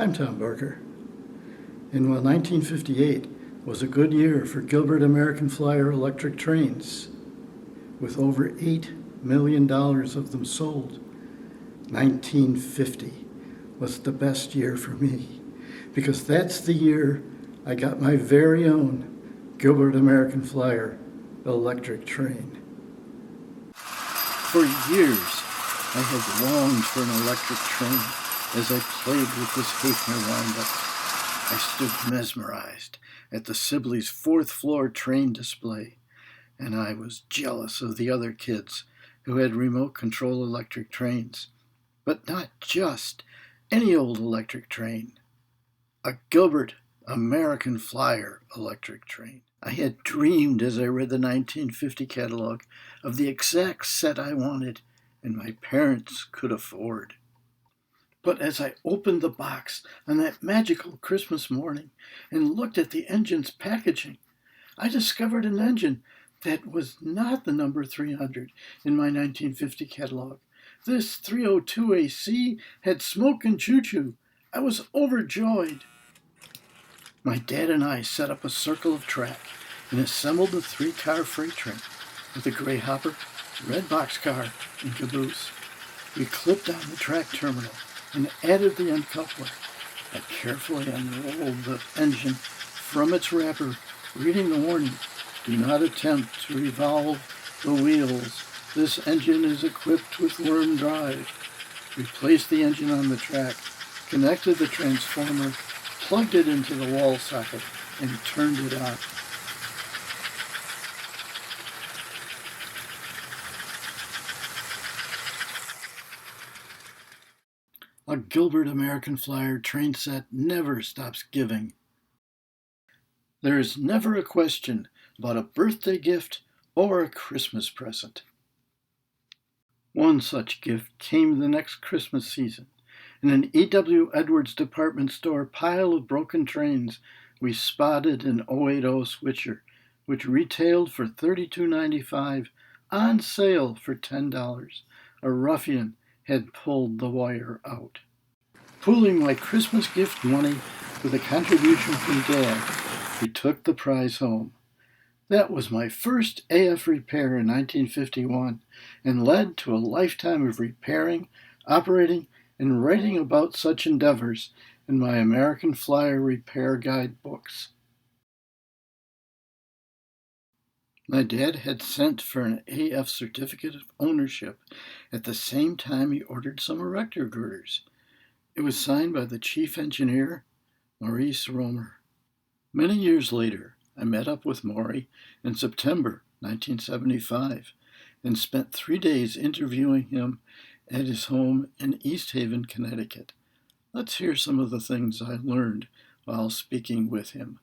I'm Tom Barker. And while 1958 was a good year for Gilbert American Flyer electric trains, with over $8 million of them sold, 1950 was the best year for me, because that's the year I got my very own Gilbert American Flyer electric train. For years, I had longed for an electric train as I played with this Hafner wind-up. I stood mesmerized at the Sibley's fourth-floor train display, and I was jealous of the other kids who had remote-control electric trains. But not just any old electric train. A Gilbert American Flyer electric train. I had dreamed as I read the 1950 catalog of the exact set I wanted and my parents could afford. But as I opened the box on that magical Christmas morning and looked at the engine's packaging, I discovered an engine that was not the number 300 in my 1950 catalog. This 302 AC had smoke and choo-choo. I was overjoyed. My dad and I set up a circle of track and assembled the 3-car freight train with a gray hopper, red boxcar, and caboose. We clipped on the track terminal and added the uncoupler. I carefully unrolled the engine from its wrapper, reading the warning, "Do not attempt to revolve the wheels. This engine is equipped with worm drive." We placed the engine on the track, connected the transformer, plugged it into the wall socket, and turned it on. A Gilbert American Flyer train set never stops giving. There is never a question about a birthday gift or a Christmas present. One such gift came the next Christmas season. In an E.W. Edwards department store pile of broken trains, we spotted an 080 switcher, which retailed for $32.95, on sale for $10. A ruffian had pulled the wire out. Pooling my Christmas gift money with a contribution from Dad, we took the prize home. That was my first AF repair in 1951 and led to a lifetime of repairing, operating, and writing about such endeavors in my American Flyer repair guide books. My dad had sent for an AF certificate of ownership at the same time he ordered some erector girders. It was signed by the chief engineer, Maurice Romer. Many years later, I met up with Maury in September 1975 and spent 3 days interviewing him at his home in East Haven, Connecticut. Let's hear some of the things I learned while speaking with him.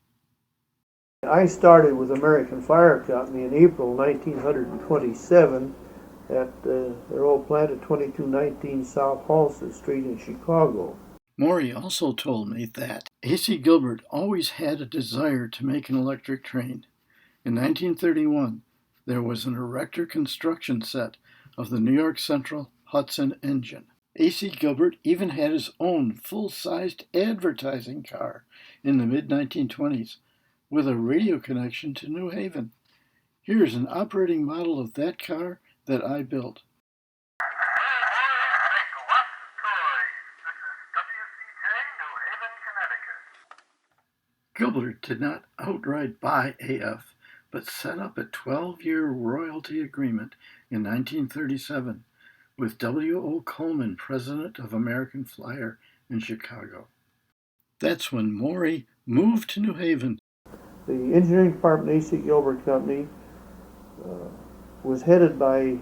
I started with American Flyer Company in April 1927 at their old plant at 2219 South Halsted Street in Chicago. Maury also told me that A.C. Gilbert always had a desire to make an electric train. In 1931, there was an erector construction set of the New York Central Hudson engine. A.C. Gilbert even had his own full-sized advertising car in the mid-1920s with a radio connection to New Haven. Here's an operating model of that car that I built. Gilbert did not outright buy AF, but set up a 12-year royalty agreement in 1937 with W.O. Coleman, president of American Flyer in Chicago. That's when Maury moved to New Haven. The engineering department at A.C. Gilbert Company was headed by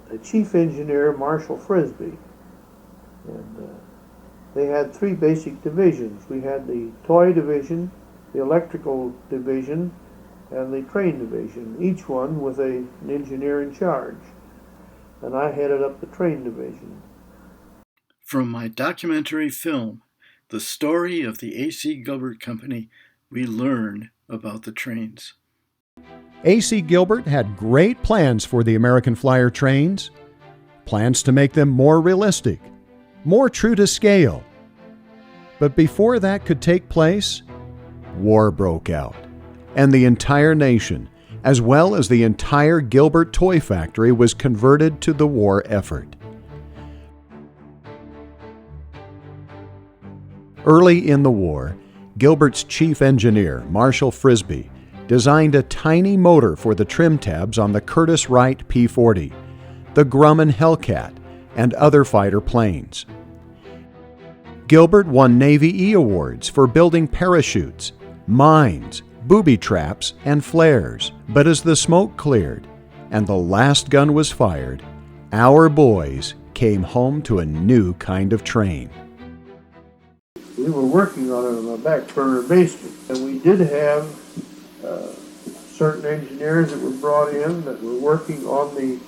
the chief engineer, Marshall Frisbee. And they had 3 basic divisions. We had the toy division, the electrical division, and the train division, each one with an engineer in charge. And I headed up the train division. From my documentary film, The Story of the A.C. Gilbert Company, we learn about the trains. A.C. Gilbert had great plans for the American Flyer trains, plans to make them more realistic, more true to scale, But before that could take place, war broke out, and the entire nation, as well as the entire Gilbert toy factory, was converted to the war effort. Early in the war, Gilbert's chief engineer, Marshall Frisbie, designed a tiny motor for the trim tabs on the Curtiss Wright P-40, the Grumman Hellcat, and other fighter planes. Gilbert won Navy E awards for building parachutes, mines, booby traps, and flares. But as the smoke cleared and the last gun was fired, our boys came home to a new kind of train. We were working on it on a back burner basis, and we did have certain engineers that were brought in that were working on the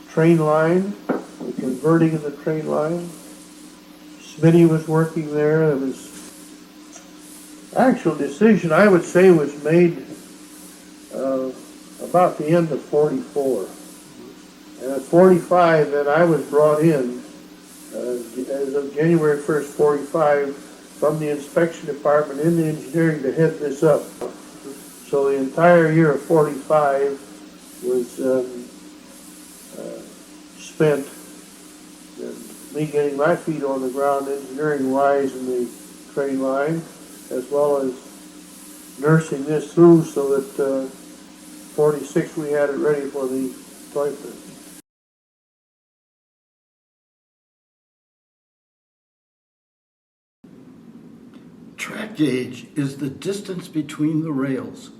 train line, the converting of the train line. Smitty was working there. There was actual decision, I would say, was made about the end of 44. And at 45, then I was brought in as of January 1st, 45, from the inspection department in the engineering to head this up. So the entire year of 45 was spent me getting my feet on the ground engineering-wise in the train line, as well as nursing this through so that 46 we had it ready for the toy print. Track gauge is the distance between the rails.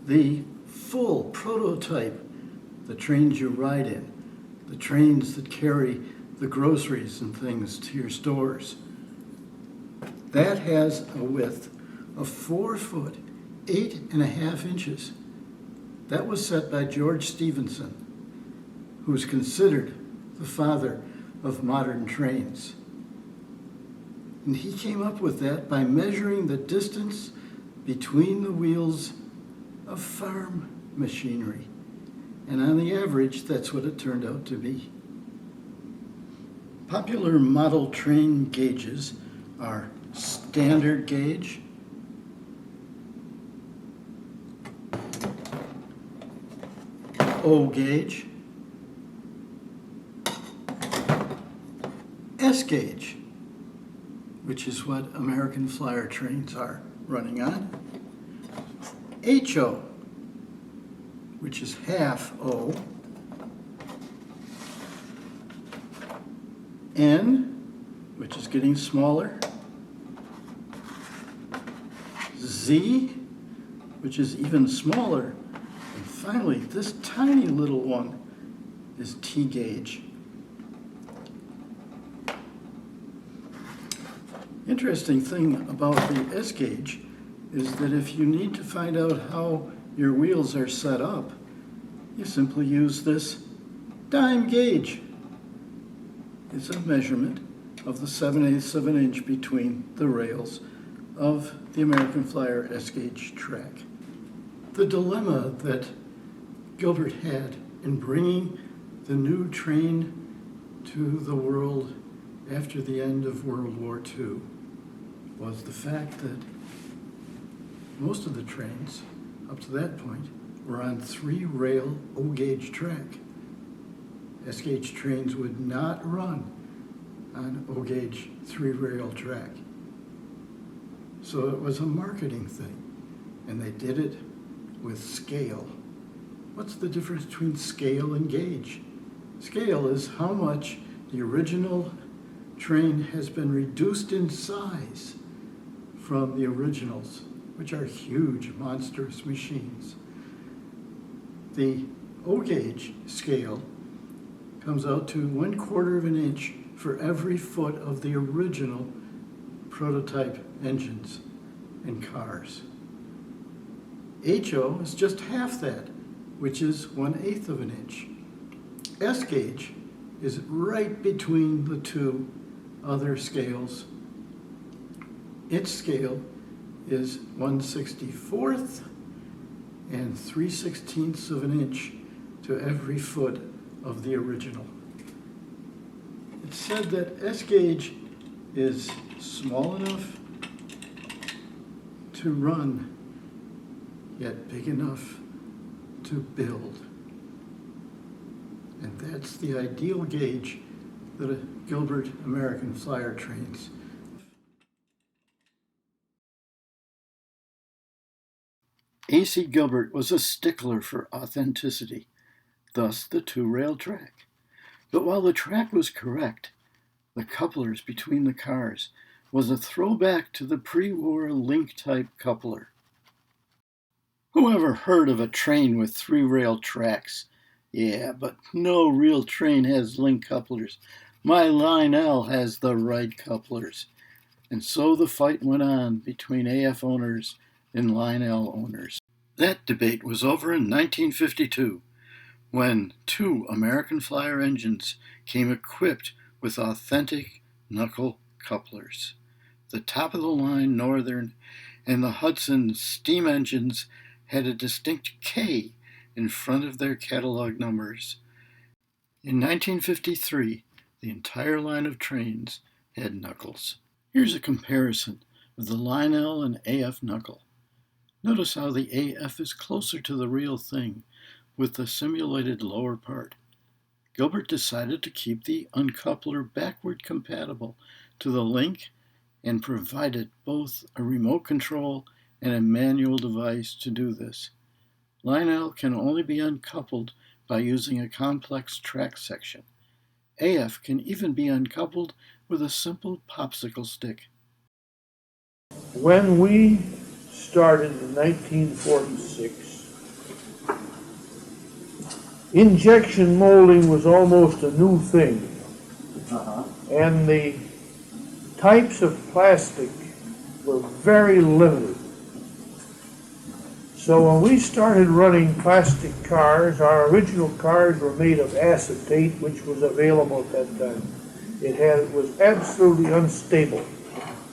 The full prototype, the trains you ride in, the trains that carry the groceries and things to your stores, that has a width of 4 foot, 8.5 inches. That was set by George Stephenson, who is considered the father of modern trains. And he came up with that by measuring the distance between the wheels of farm machinery. And on the average, that's what it turned out to be. Popular model train gauges are standard gauge, O gauge, S gauge, which is what American Flyer trains are running on, HO, which is half O, N, which is getting smaller, Z, which is even smaller, and finally this tiny little one is T gauge. Interesting thing about the S gauge is that if you need to find out how your wheels are set up, you simply use this dime gauge. It's a measurement of the 7/8 of an inch between the rails of the American Flyer S gauge track. The dilemma that Gilbert had in bringing the new train to the world after the end of World War II was the fact that most of the trains up to that point were on 3-rail O-gauge track. S-gauge trains would not run on O-gauge 3-rail track. So it was a marketing thing, and they did it with scale. What's the difference between scale and gauge? Scale is how much the original train has been reduced in size from the originals, which are huge, monstrous machines. The O-gauge scale comes out to 1/4 of an inch for every foot of the original prototype engines and cars. HO is just half that, which is 1/8 of an inch. S-gauge is right between the two other scales. Its scale is 1/64 and 3/16 of an inch to every foot of the original. It's said that S-gauge is small enough to run, yet big enough to build. And that's the ideal gauge that a Gilbert American Flyer trains. A.C. Gilbert was a stickler for authenticity, thus the two-rail track. But while the track was correct, the couplers between the cars was a throwback to the pre-war link-type coupler. Who ever heard of a train with three-rail tracks? Yeah, but no real train has link couplers. My Lionel has the right couplers. And so the fight went on between AF owners and Lionel owners. That debate was over in 1952, when two American Flyer engines came equipped with authentic knuckle couplers. The top-of-the-line Northern and the Hudson steam engines had a distinct K in front of their catalog numbers. In 1953, the entire line of trains had knuckles. Here's a comparison of the Lionel and AF knuckle. Notice how the AF is closer to the real thing with the simulated lower part. Gilbert decided to keep the uncoupler backward compatible to the link and provided both a remote control and a manual device to do this. Lionel can only be uncoupled by using a complex track section. AF can even be uncoupled with a simple popsicle stick. When we started in 1946, injection molding was almost a new thing. And the types of plastic were very limited. So when we started running plastic cars, our original cars were made of acetate, which was available at that time. It was absolutely unstable.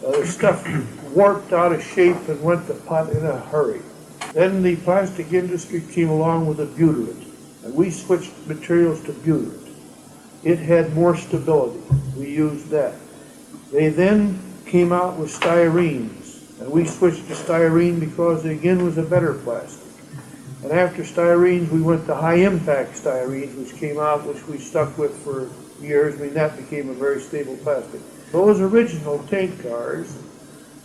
The stuff warped out of shape and went to pot in a hurry. Then the plastic industry came along with the butyrate, and we switched materials to butyrate. It had more stability. We used that. They then came out with styrenes, and we switched to styrene because it again was a better plastic. And after styrenes, we went to high-impact styrenes, which came out, which we stuck with for years. I mean, that became a very stable plastic. Those original tank cars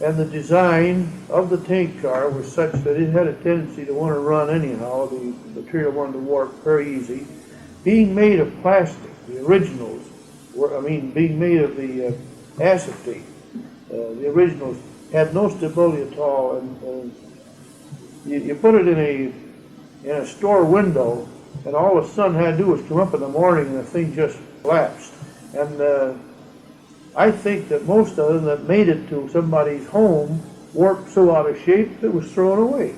and the design of the tank car was such that it had a tendency to want to run anyhow. The material wanted to warp very easy. Being made of plastic, the originals were, being made of the acetate, the originals had no stability at all. And you put it in a store window, and all the sun had to do was come up in the morning, and the thing just collapsed. And I think that most of them that made it to somebody's home warped so out of shape it was thrown away.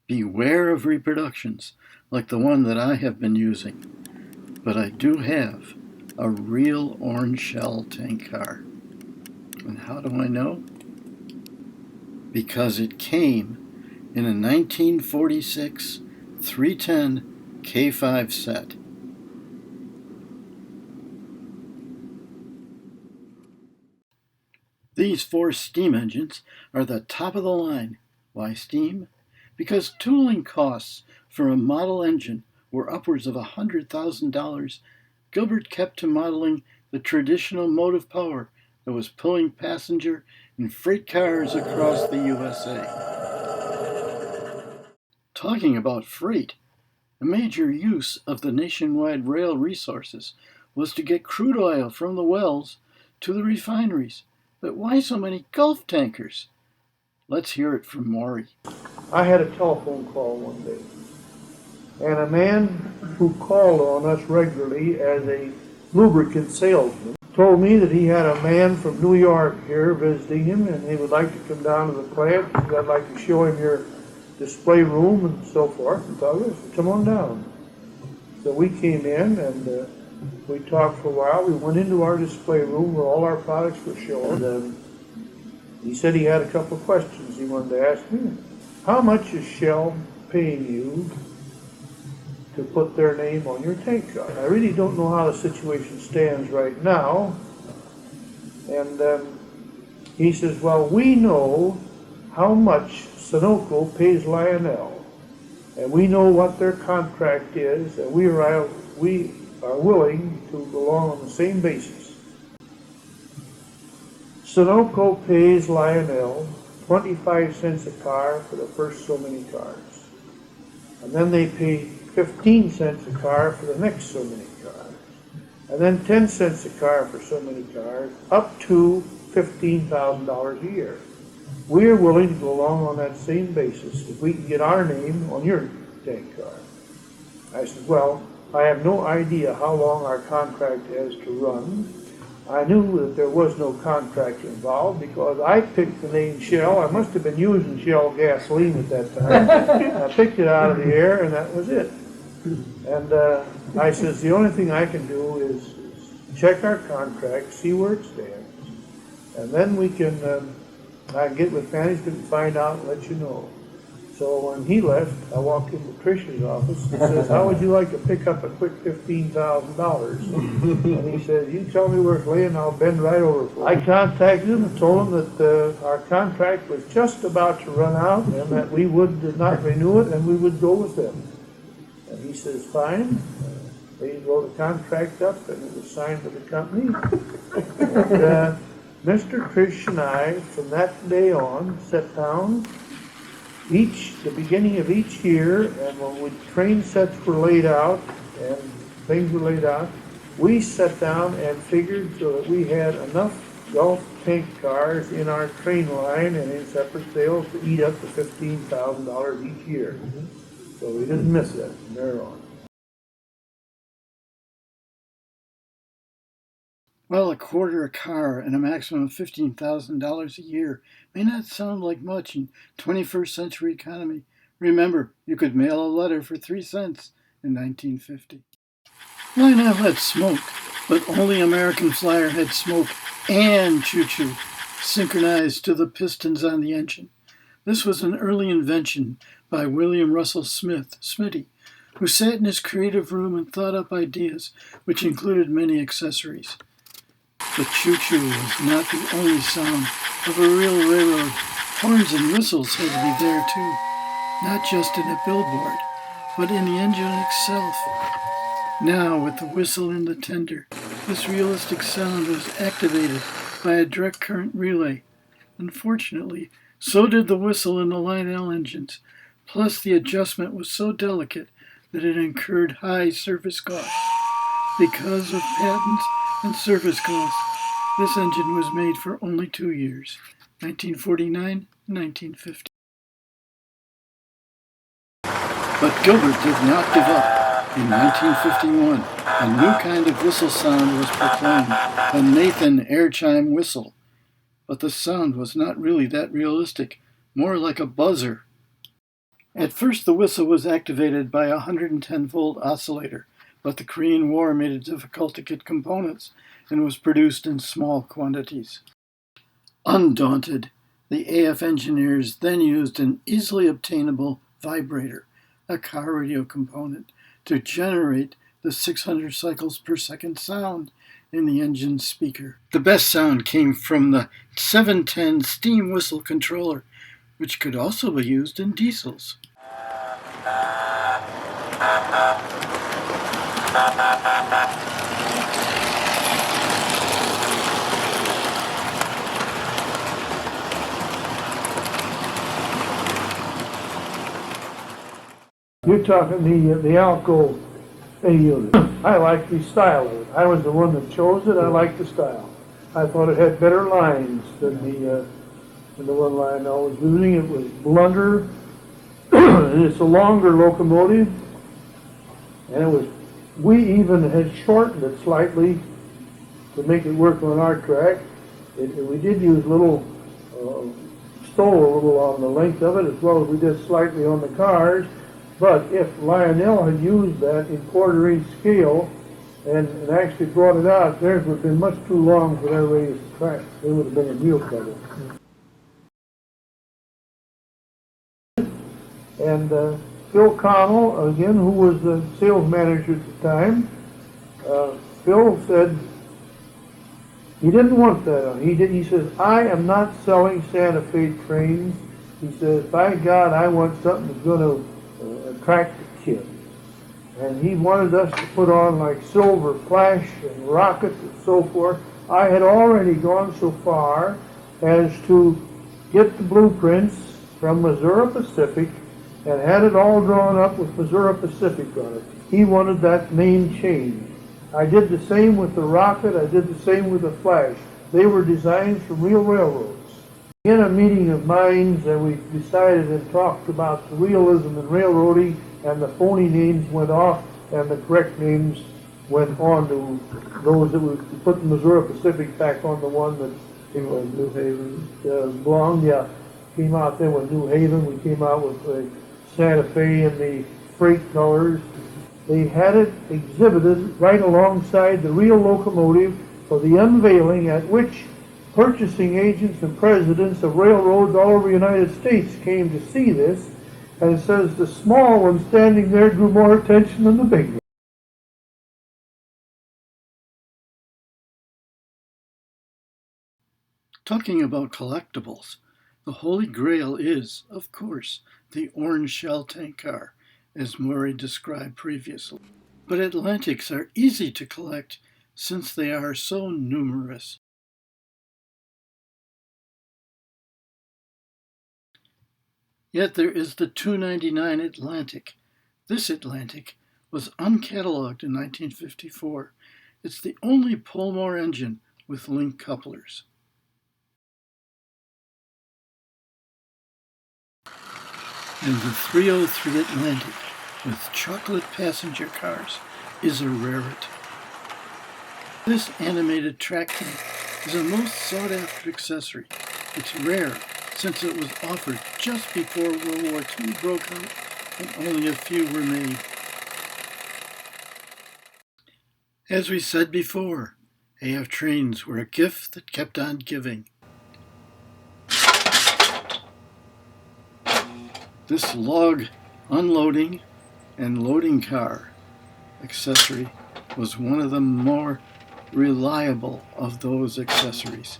Beware of reproductions like the one that I have been using, but I do have a real orange shell tank car. And how do I know? Because it came in a 1946 310 K5 set. These four steam engines are the top of the line. Why steam? Because tooling costs for a model engine were upwards of $100,000. Gilbert kept to modeling the traditional motive power that was pulling passenger and freight cars across the USA. Talking about freight, a major use of the nationwide rail resources was to get crude oil from the wells to the refineries. But why so many Gulf tankers? Let's hear it from Maury. I had a telephone call one day, and a man who called on us regularly as a lubricant salesman told me that he had a man from New York here visiting him, and he would like to come down to the plant. I'd like to show him your display room and so forth. And so I said, come on down. So we came in, and we talked for a while. We went into our display room where all our products were shown. And he said he had a couple of questions he wanted to ask me. How much is Shell paying you to put their name on your tank car. I really don't know how the situation stands right now. And he says, well, we know how much Sunoco pays Lionel, and we know what their contract is, and we are willing to go along on the same basis. Sunoco pays Lionel 25 cents a car for the first so many cars. And then they pay 15 cents a car for the next so many cars. And then 10 cents a car for so many cars, up to $15,000 a year. We are willing to go along on that same basis if we can get our name on your tank car. I said, well, I have no idea how long our contract has to run. I knew that there was no contract involved because I picked the name Shell. I must have been using Shell gasoline at that time. I picked it out of the air, and that was it. And I says, the only thing I can do is check our contract, see where it stands, and then we can I can get with management and find out and let you know. So when he left, I walked into Trish's office and says, how would you like to pick up a quick $15,000? And he said, you tell me where it's laying, I'll bend right over for it. I contacted him and told him that our contract was just about to run out and that we would not renew it and we would go with them. And he says, fine. They wrote a contract up and it was signed by the company. And, Mr. Trish and I, from that day on, sat down the beginning of each year, and when train sets were laid out and things were laid out, we sat down and figured so that we had enough Gulf tank cars in our train line and in separate sales to eat up to $15,000 each year. So we didn't miss that from there on. Well, a quarter a car and a maximum of $15,000 a year may not sound like much in 21st century economy. Remember, you could mail a letter for 3 cents in 1950. Lionel had smoke, but only American Flyer had smoke and choo-choo, synchronized to the pistons on the engine. This was an early invention by William Russell Smith, Smitty, who sat in his creative room and thought up ideas, which included many accessories. The choo-choo was not the only sound of a real railroad. Horns and whistles had to be there too, not just in a billboard, but in the engine itself. Now, with the whistle in the tender, this realistic sound was activated by a direct current relay. Unfortunately, so did the whistle in the Lionel engines, plus the adjustment was so delicate that it incurred high service costs. Because of patents and service costs, this engine was made for only 2 years, 1949 and 1950. But Gilbert did not give up. In 1951, a new kind of whistle sound was proclaimed, the Nathan air chime whistle. But the sound was not really that realistic, more like a buzzer. At first, the whistle was activated by a 110-volt oscillator, but the Korean War made it difficult to get components and was produced in small quantities. Undaunted, the AF engineers then used an easily obtainable vibrator, a car radio component, to generate the 600 cycles per second sound in the engine's speaker. The best sound came from the 710 steam whistle controller, which could also be used in diesels. You're talking the Alco A unit. I like the style of it. I was the one that chose it. I like the style. I thought it had better lines than the one Lionel was using. It was blunter. And it's a longer locomotive. And we even had shortened it slightly to make it work on our track. We did use stole a little on the length of it as well as we did slightly on the cars. But if Lionel had used that in quarter-inch scale and actually brought it out, theirs would have been much too long for their raised track. They would have been a mule cover. And Phil Connell, again, who was the sales manager at the time, Phil said he didn't want that. He says, I am not selling Santa Fe trains. He says, by God, I want something that's going to attract the kids. And he wanted us to put on like Silver Flash and rockets and so forth. I had already gone so far as to get the blueprints from Missouri Pacific and had it all drawn up with Missouri Pacific on it. He wanted that name changed. I did the same with the rocket. I did the same with the Flash. They were designed for real railroads. In a meeting of minds, and we decided and talked about the realism in railroading, and the phony names went off, and the correct names went on to those that would put the Missouri Pacific back on the one that New Haven belonged. Yeah, came out there with New Haven. We came out with the Santa Fe and the freight colors. They had it exhibited right alongside the real locomotive for the unveiling, at which purchasing agents and presidents of railroads all over the United States came to see this. And it says the small one standing there drew more attention than the big one. Talking about collectibles, the Holy Grail is, of course, the orange shell tank car, as Maury described previously. But Atlantics are easy to collect since they are so numerous. Yet there is the 299 Atlantic. This Atlantic was uncatalogued in 1954. It's the only Pullmore engine with link couplers. And the 303 Atlantic with chocolate passenger cars is a rarity. This animated track tank is a most sought-after accessory. It's rare since it was offered just before World War II broke out and only a few were made. As we said before, AF trains were a gift that kept on giving. This log unloading and loading car accessory was one of the more reliable of those accessories.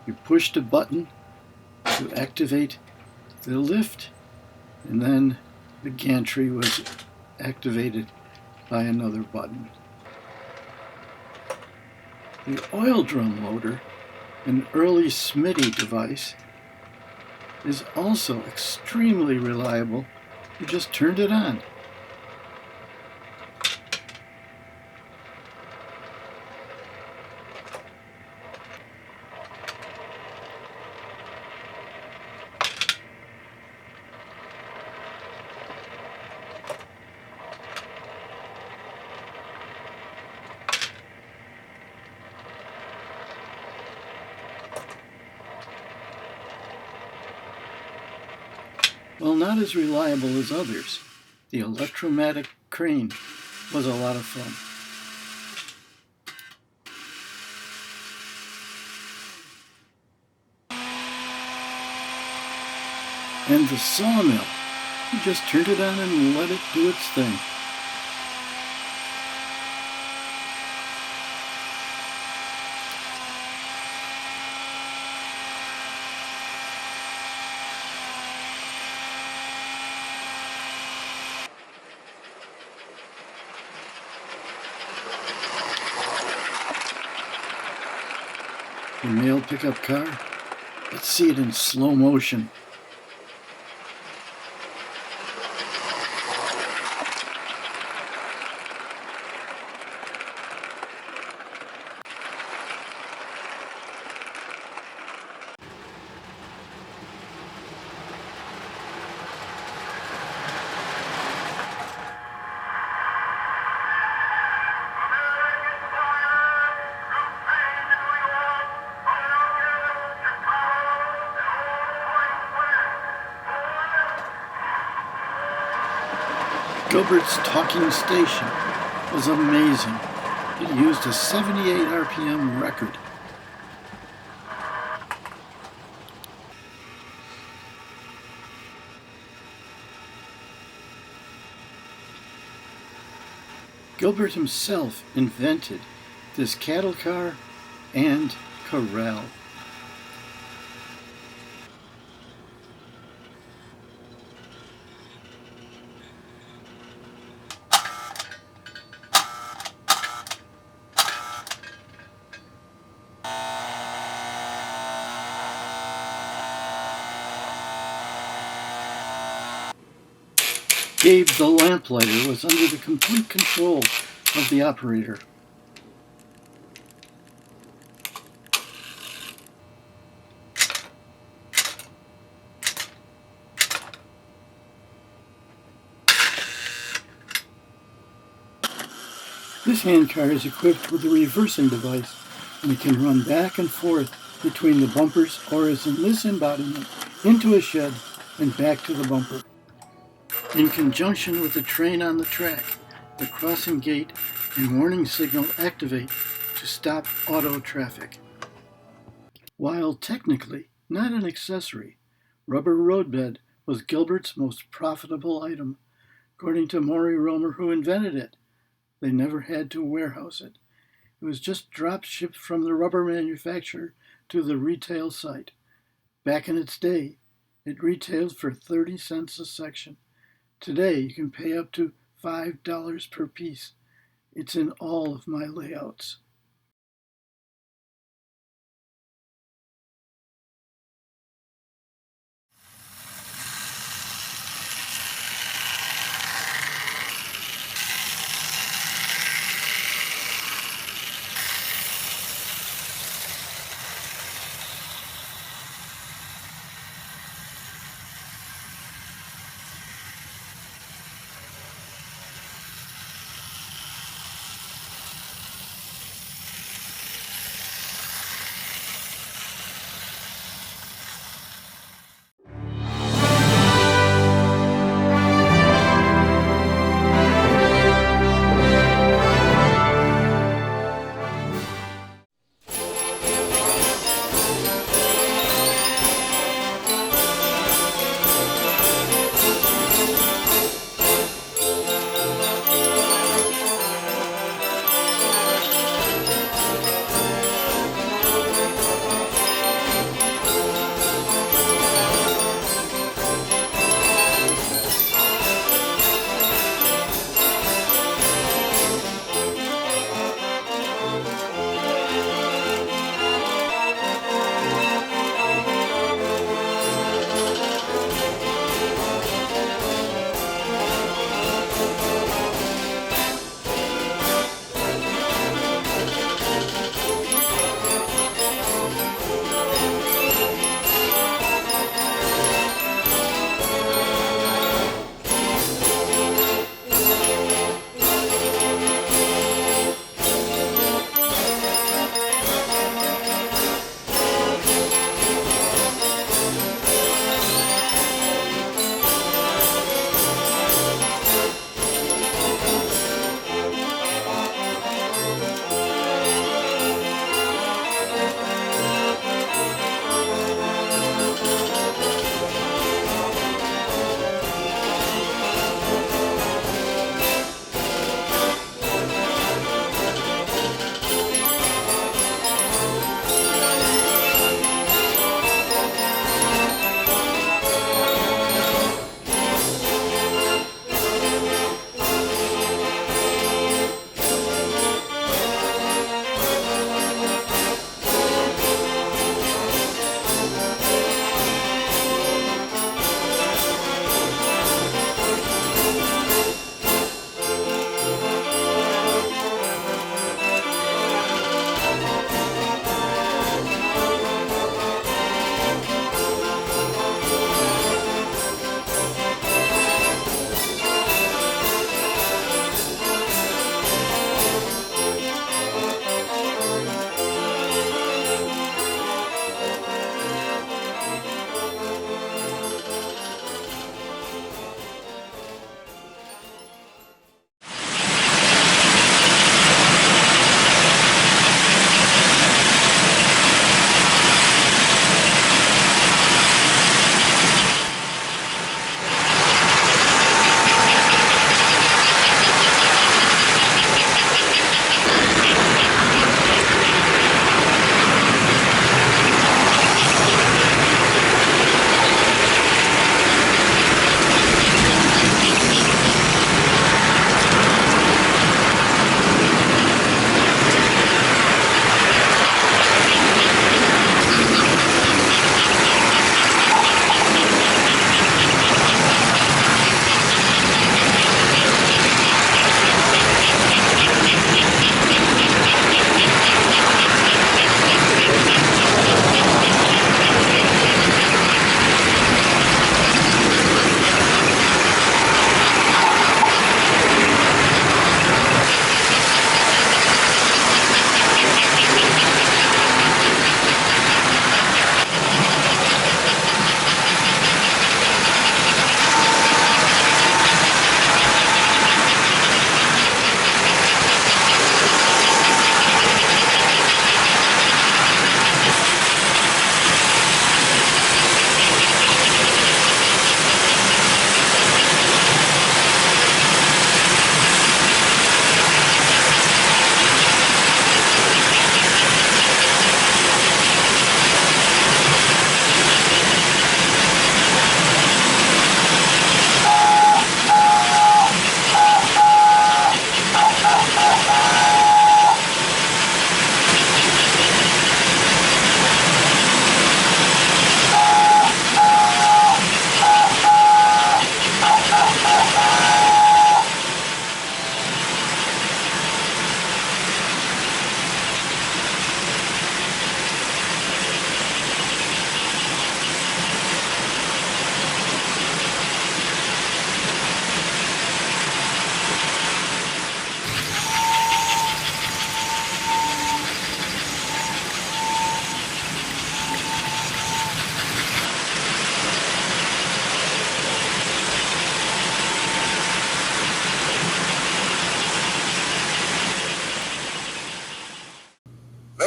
You pushed a button to activate the lift, and then the gantry was activated by another button. The oil drum loader, an early Smitty device, is also extremely reliable. You just turned it on. While not as reliable as others, the electromatic crane was a lot of fun. And the sawmill, you just turned it on and let it do its thing. The mail pickup car, let's see it in slow motion. Gilbert's talking station was amazing. It used a 78 RPM record. Gilbert himself invented this cattle car and corral. Gabe the lamplighter was under the complete control of the operator. This handcar is equipped with a reversing device, and it can run back and forth between the bumpers, or as in this embodiment, into a shed and back to the bumper. In conjunction with the train on the track, the crossing gate and warning signal activate to stop auto traffic. While technically not an accessory, rubber roadbed was Gilbert's most profitable item, according to Maury Romer, who invented it. They never had to warehouse it. It was just drop shipped from the rubber manufacturer to the retail site. Back in its day, it retailed for 30 cents a section. Today, you can pay up to $5 per piece. It's in all of my layouts.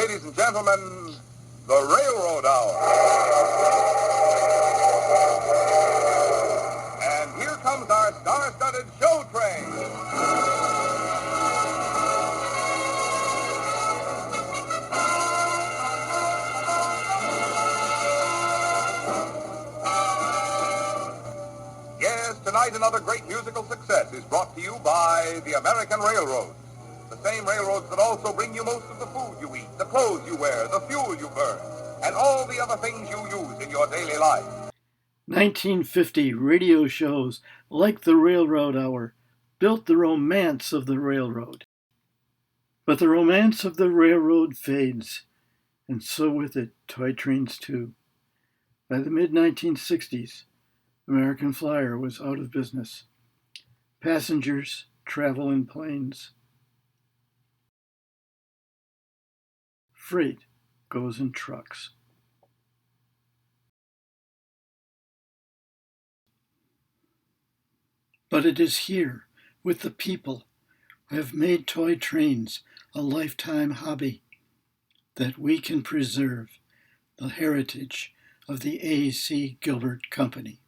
Ladies and gentlemen, the Railroad Hour. And here comes our star-studded show train. Yes, tonight another great musical success is brought to you by the American Railroads. The same railroads that also bring you most of the food you eat, the clothes you wear, the fuel you burn, and all the other things you use in your daily life. 1950 radio shows like the Railroad Hour built the romance of the railroad. But the romance of the railroad fades, and so with it toy trains too. By the mid-1960s, American Flyer was out of business. Passengers travel in planes. Freight goes in trucks. But it is here, with the people who have made toy trains a lifetime hobby, that we can preserve the heritage of the A.C. Gilbert Company.